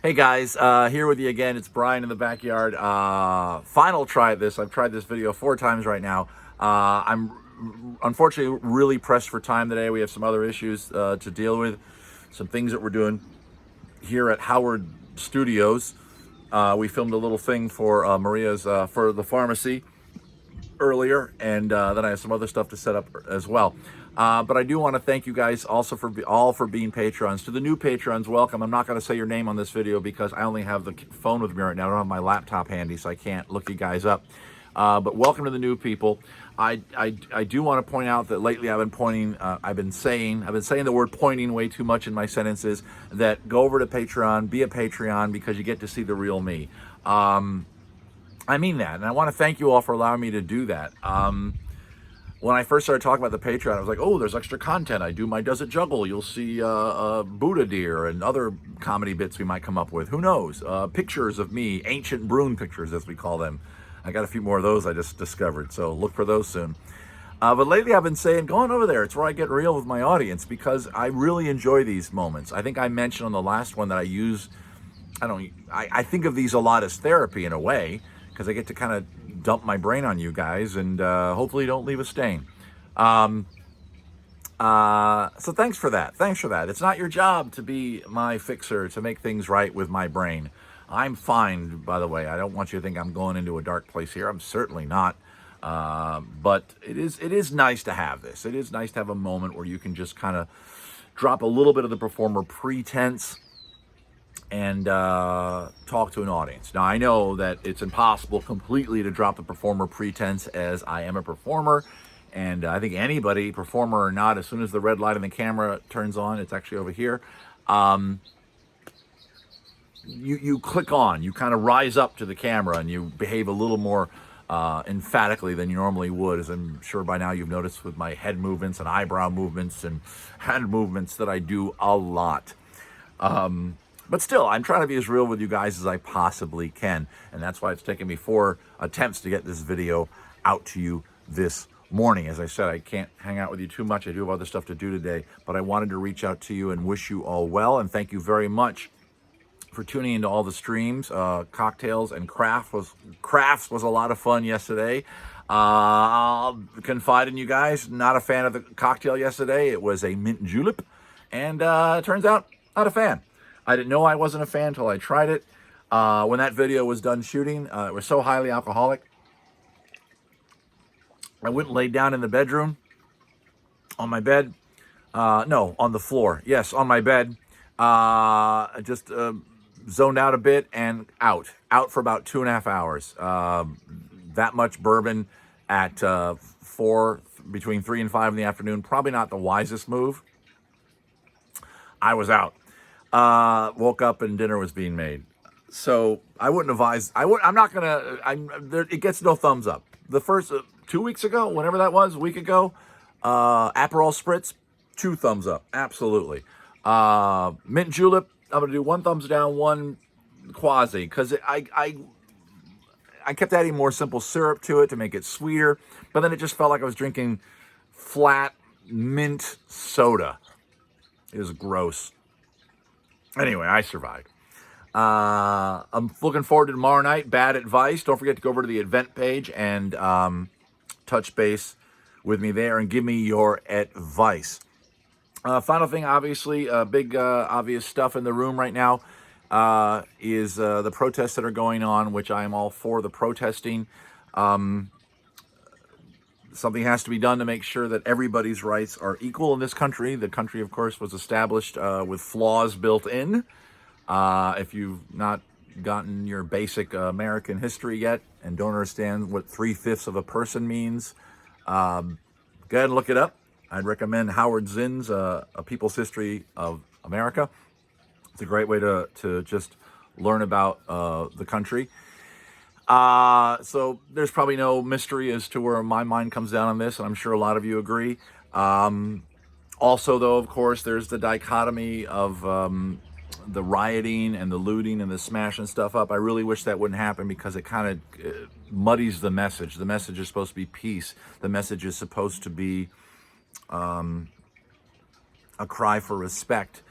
Hey guys, here with you again. It's Brian in the backyard. Final try at this. I've tried this video 4 times right now. I'm unfortunately really pressed for time today. We have some other issues to deal with, some things that we're doing here at Howard Studios. We filmed a little thing for Maria's for the pharmacy earlier, and then I have some other stuff to set up as well. But I do want to thank you guys also for being patrons. To the new patrons, welcome. I'm not going to say your name on this video because I only have the phone with me right now. I don't have my laptop handy, so I can't look you guys up. But welcome to the new people. I do want to point out that lately I've been saying the word pointing way too much in my sentences. That go over to Patreon, be a Patreon, because you get to see the real me. I mean that, and I want to thank you all for allowing me to do that. When I first started talking about the Patreon, I was like, oh, there's extra content. I do my Does It Juggle. You'll see Buddha deer and other comedy bits we might come up with. Who knows? Pictures of me, ancient Brune pictures, as we call them. I got a few more of those I just discovered, so look for those soon. But lately I've been saying, go on over there. It's where I get real with my audience because I really enjoy these moments. I think I mentioned on the last one that I think of these a lot as therapy in a way, because I get to kind of dump my brain on you guys and hopefully don't leave a stain. So thanks for that. Thanks for that. It's not your job to be my fixer, to make things right with my brain. I'm fine, by the way. I don't want you to think I'm going into a dark place here. I'm certainly not. But it is nice to have this. It is nice to have a moment where you can just kind of drop a little bit of the performer pretense and talk to an audience. Now, I know that it's impossible completely to drop the performer pretense, as I am a performer, and I think anybody, performer or not, as soon as the red light on the camera turns on, it's actually over here, you click on, you kind of rise up to the camera, and you behave a little more emphatically than you normally would, as I'm sure by now you've noticed with my head movements and eyebrow movements and hand movements that I do a lot. But still, I'm trying to be as real with you guys as I possibly can. And that's why it's taken me 4 attempts to get this video out to you this morning. As I said, I can't hang out with you too much. I do have other stuff to do today. But I wanted to reach out to you and wish you all well. And thank you very much for tuning into all the streams. Cocktails and crafts was a lot of fun yesterday. I'll confide in you guys, not a fan of the cocktail yesterday. It was a mint julep. And it turns out, not a fan. I didn't know I wasn't a fan until I tried it. When that video was done shooting, it was so highly alcoholic. I went and laid down in the bedroom, on my bed. No, on the floor. Yes, on my bed. Just zoned out a bit and out for about 2.5 hours. That much bourbon at between 3 and 5 in the afternoon. Probably not the wisest move. I was out. Woke up and dinner was being made. So I wouldn't advise. I'm not gonna. It gets no thumbs up. The first 2 weeks ago, whenever that was, a week ago, Aperol Spritz, 2 thumbs up, absolutely. Mint julep, I'm gonna do 1 thumbs down, 1 quasi, because I kept adding more simple syrup to it to make it sweeter, but then it just felt like I was drinking flat mint soda. It was gross. Anyway, I survived. I'm looking forward to tomorrow night. Bad Advice. Don't forget to go over to the event page and touch base with me there and give me your advice. Final thing, obviously, big obvious stuff in the room right now is the protests that are going on, which I am all for the protesting. Something has to be done to make sure that everybody's rights are equal in this country. The country, of course, was established with flaws built in. If you've not gotten your basic American history yet and don't understand what 3/5 of a person means, go ahead and look it up. I'd recommend Howard Zinn's A People's History of America. It's a great way to just learn about the country. So there's probably no mystery as to where my mind comes down on this, and I'm sure a lot of you agree. Also, though, of course, there's the dichotomy of the rioting and the looting and the smashing stuff up. I really wish that wouldn't happen because it kind of muddies the message. The message is supposed to be peace. The message is supposed to be a cry for respect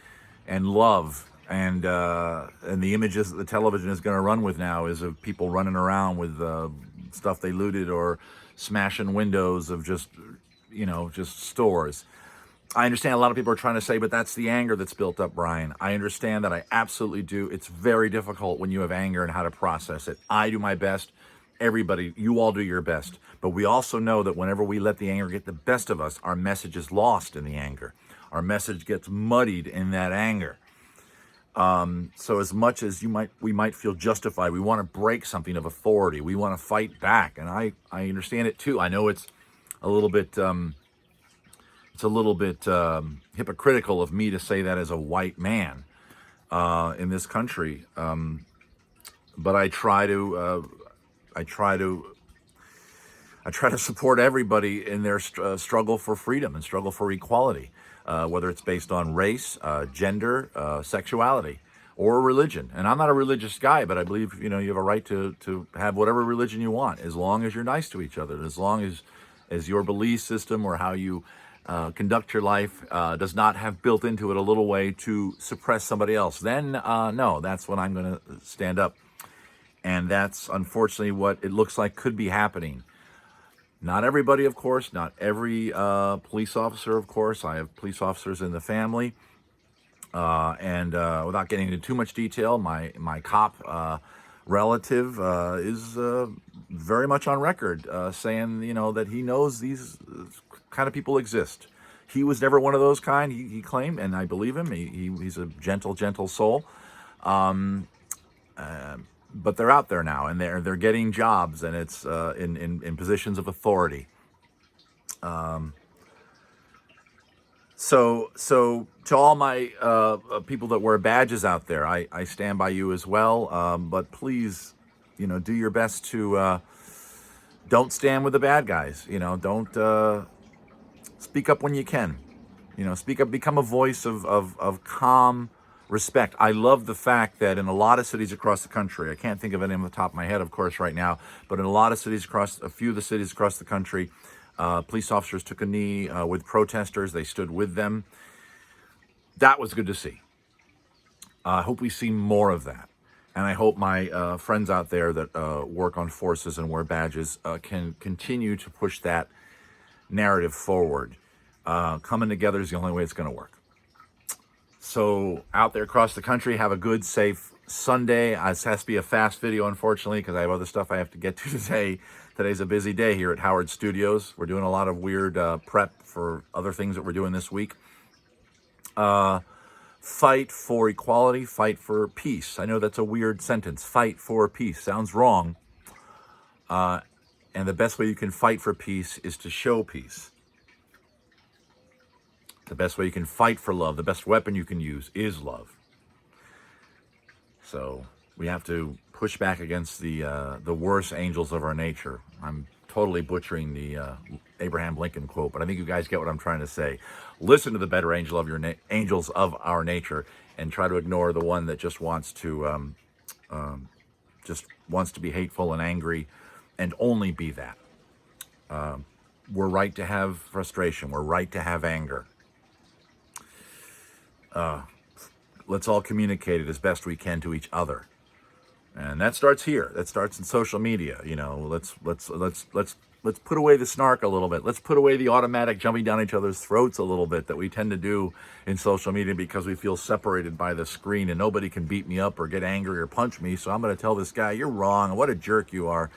and love And the images that the television is going to run with now is of people running around with stuff they looted or smashing windows of just just stores. I understand a lot of people are trying to say, but that's the anger that's built up, Brian. I understand that. I absolutely do. It's very difficult when you have anger and how to process it. I do my best. Everybody, you all do your best. But we also know that whenever we let the anger get the best of us, our message is lost in the anger. Our message gets muddied in that anger. So as much as we might feel justified, we want to break something of authority. We want to fight back. And I understand it too. I know it's a little bit hypocritical of me to say that as a white man in this country, but I try to support everybody in their struggle for freedom and struggle for equality, whether it's based on race, gender, sexuality, or religion. And I'm not a religious guy, but I believe you have a right to have whatever religion you want, as long as you're nice to each other, as long as your belief system or how you conduct your life does not have built into it a little way to suppress somebody else. Then no, that's when I'm going to stand up. And that's unfortunately what it looks like could be happening. Not everybody, of course, not every police officer, of course. I have police officers in the family. And without getting into too much detail, my cop relative is very much on record saying, that he knows these kind of people exist. He was never one of those kind, he claimed, and I believe him. He's a gentle soul. But they're out there now, and they're getting jobs, and it's in positions of authority. So to all my people that wear badges out there, I stand by you as well. But please, do your best to don't stand with the bad guys. Don't speak up when you can. Speak up, become a voice of calm respect. I love the fact that in a lot of cities across the country, I can't think of any on the top of my head, of course, right now, but in a few of the cities across the country, police officers took a knee with protesters. They stood with them. That was good to see. I hope we see more of that. And I hope my friends out there that work on forces and wear badges can continue to push that narrative forward. Coming together is the only way it's going to work. So out there across the country, have a good, safe Sunday. This has to be a fast video, unfortunately, because I have other stuff I have to get to today. Today's a busy day here at Howard Studios. We're doing a lot of weird prep for other things that we're doing this week. Fight for equality, fight for peace. I know that's a weird sentence. Fight for peace. Sounds wrong. And the best way you can fight for peace is to show peace. The best way you can fight for love, the best weapon you can use is love. So we have to push back against the worst angels of our nature. I'm totally butchering the Abraham Lincoln quote, but I think you guys get what I'm trying to say. Listen to the better angel of angels of our nature, and try to ignore the one that just wants to be hateful and angry, and only be that. We're right to have frustration. We're right to have anger. Let's all communicate it as best we can to each other, and that starts here. That starts in social media. Let's put away the snark a little bit. Let's put away the automatic jumping down each other's throats a little bit that we tend to do in social media because we feel separated by the screen and nobody can beat me up or get angry or punch me. So I'm going to tell this guy, "You're wrong. What a jerk you are."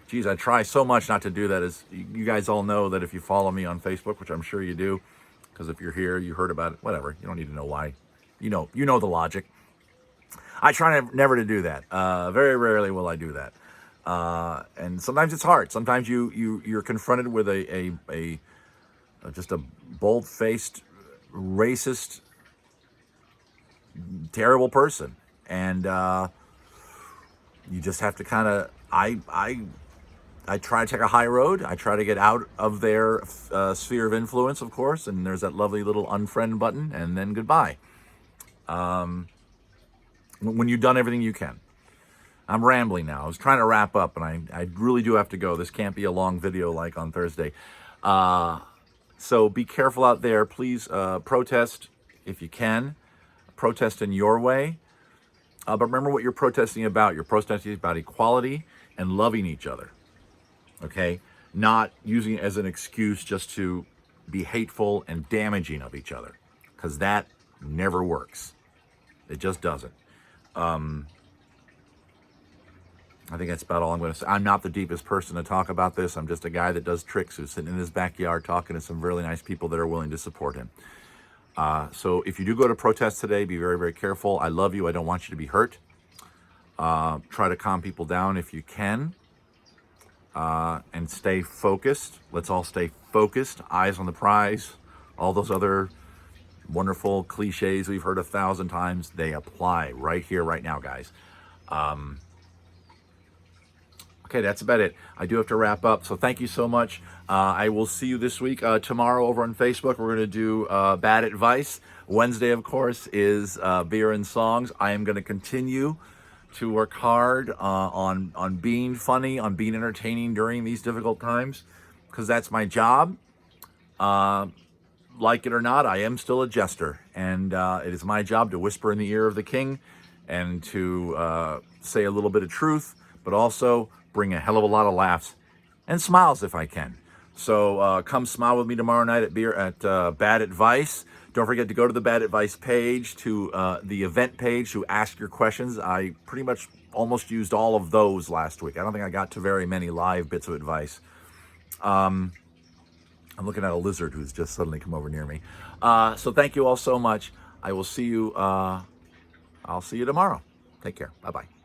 Geez, I try so much not to do that. As you guys all know, that if you follow me on Facebook, which I'm sure you do, because if you're here, you heard about it, whatever. You don't need to know why. You know the logic. I try never to do that. Very rarely will I do that. And sometimes it's hard. Sometimes you're confronted with a just a bold-faced, racist, terrible person, and you just have to kind of. I try to take a high road. I try to get out of their sphere of influence, of course, and there's that lovely little unfriend button, and then goodbye. When you've done everything you can. I'm rambling now. I was trying to wrap up, and I really do have to go. This can't be a long video like on Thursday. So be careful out there. Please protest if you can. protest in your way. But remember what you're protesting about. You're protesting about equality and loving each other. Okay? Not using it as an excuse just to be hateful and damaging of each other. Because that never works. It just doesn't. I think that's about all I'm going to say. I'm not the deepest person to talk about this. I'm just a guy that does tricks who's sitting in his backyard talking to some really nice people that are willing to support him. So if you do go to protest today, be very, very careful. I love you. I don't want you to be hurt. Try to calm people down if you can. And stay focused. Let's all stay focused. Eyes on the prize. All those other wonderful cliches we've heard 1,000 times, they apply right here, right now, guys. Okay, that's about it. I do have to wrap up, so thank you so much. I will see you this week. Tomorrow over on Facebook, we're going to do Bad Advice. Wednesday, of course, is Beer and Songs. I am going to continue to work hard on being funny, on being entertaining during these difficult times, because that's my job. Like it or not, I am still a jester, and it is my job to whisper in the ear of the king and to say a little bit of truth, but also bring a hell of a lot of laughs and smiles if I can. So come smile with me tomorrow night at Bad Advice. Don't forget to go to the Bad Advice page, to the event page, to ask your questions. I pretty much almost used all of those last week. I don't think I got to very many live bits of advice. I'm looking at a lizard who's just suddenly come over near me. So thank you all so much. I will see you. I'll see you tomorrow. Take care. Bye-bye.